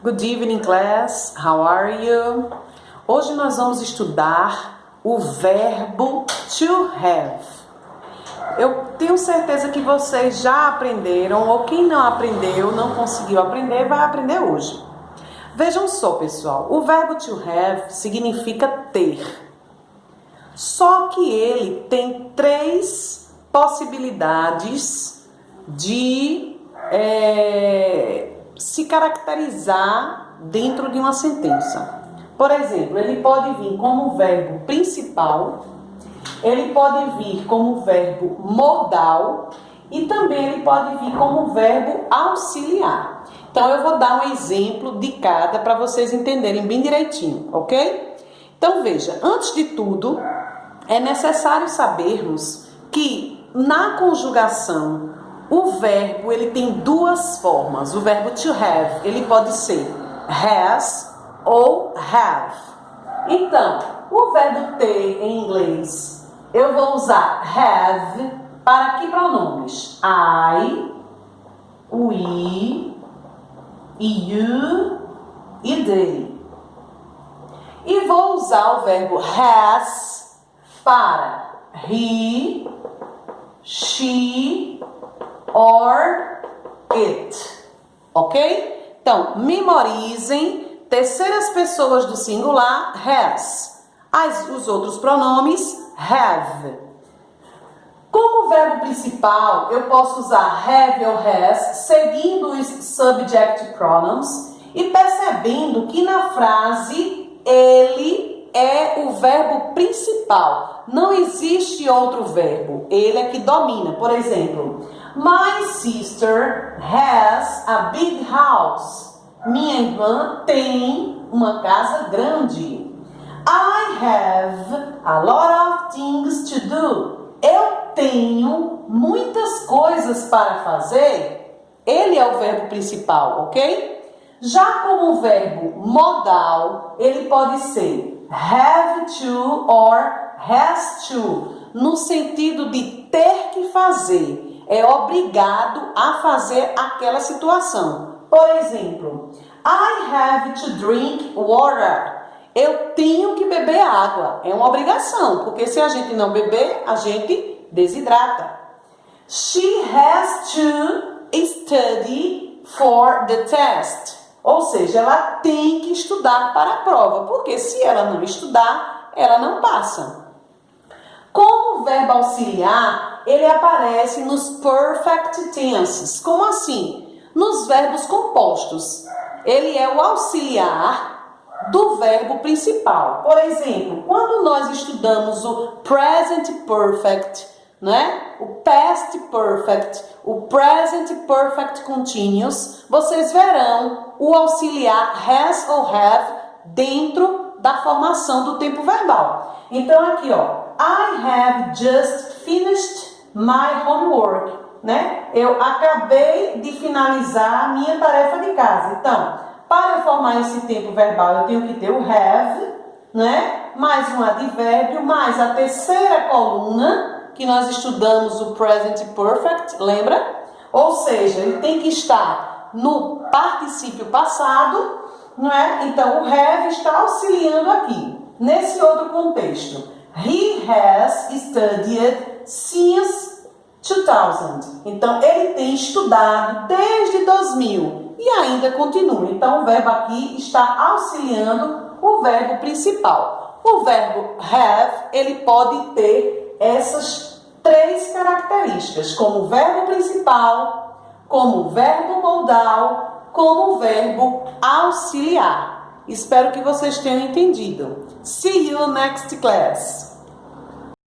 Good evening, class. How are you? Hoje nós vamos estudar o verbo to have. Eu tenho certeza que vocês já aprenderam, ou quem não aprendeu, não conseguiu aprender, vai aprender hoje. Vejam só, pessoal, o verbo to have significa ter. Só que ele tem três possibilidades de se caracterizar dentro de uma sentença. Por exemplo, ele pode vir como verbo principal, ele pode vir como verbo modal e também ele pode vir como verbo auxiliar. Então eu vou dar um exemplo de cada para vocês entenderem bem direitinho, ok? Então veja, antes de tudo, é necessário sabermos que na conjugação o verbo ele tem duas formas. O verbo to have, ele pode ser has ou have. Então, o verbo ter em inglês, eu vou usar have para que pronomes? I, we, you e they. E vou usar o verbo has para he, she or it, ok? Então, memorizem terceiras pessoas do singular has. Os outros pronomes have. Como verbo principal, eu posso usar have ou has, seguindo os subject pronouns e percebendo que na frase ele é o verbo principal. Não existe outro verbo. Ele é que domina. Por exemplo, my sister has a big house. Minha irmã tem uma casa grande. I have a lot of things to do. Eu tenho muitas coisas para fazer. Ele é o verbo principal, ok? Já como o verbo modal, ele pode ser have to or has to, no sentido de ter que fazer. É obrigado a fazer aquela situação. Por exemplo, I have to drink water. Eu tenho que beber água. É uma obrigação, porque se a gente não beber, a gente desidrata. She has to study for the test. Ou seja, ela tem que estudar para a prova, porque se ela não estudar, ela não passa. Como verbo auxiliar, ele aparece nos perfect tenses. Como assim? Nos verbos compostos. Ele é o auxiliar do verbo principal. Por exemplo, quando nós estudamos o present perfect, né? O past perfect, o present perfect continuous, vocês verão o auxiliar has ou have dentro da formação do tempo verbal. Então aqui, ó, I have just finished my homework, né? Eu acabei de finalizar a minha tarefa de casa. Então, para eu formar esse tempo verbal, eu tenho que ter o have, né? Mais um advérbio, mais a terceira coluna, que nós estudamos o present perfect, lembra? Ou seja, ele tem que estar no particípio passado, não é? Então, o have está auxiliando aqui, nesse outro contexto. He has studied since 2000. Então, ele tem estudado desde 2000 e ainda continua. Então, o verbo aqui está auxiliando o verbo principal. O verbo have, ele pode ter essas três características, como verbo principal, como verbo modal, como verbo auxiliar. Espero que vocês tenham entendido. See you next class.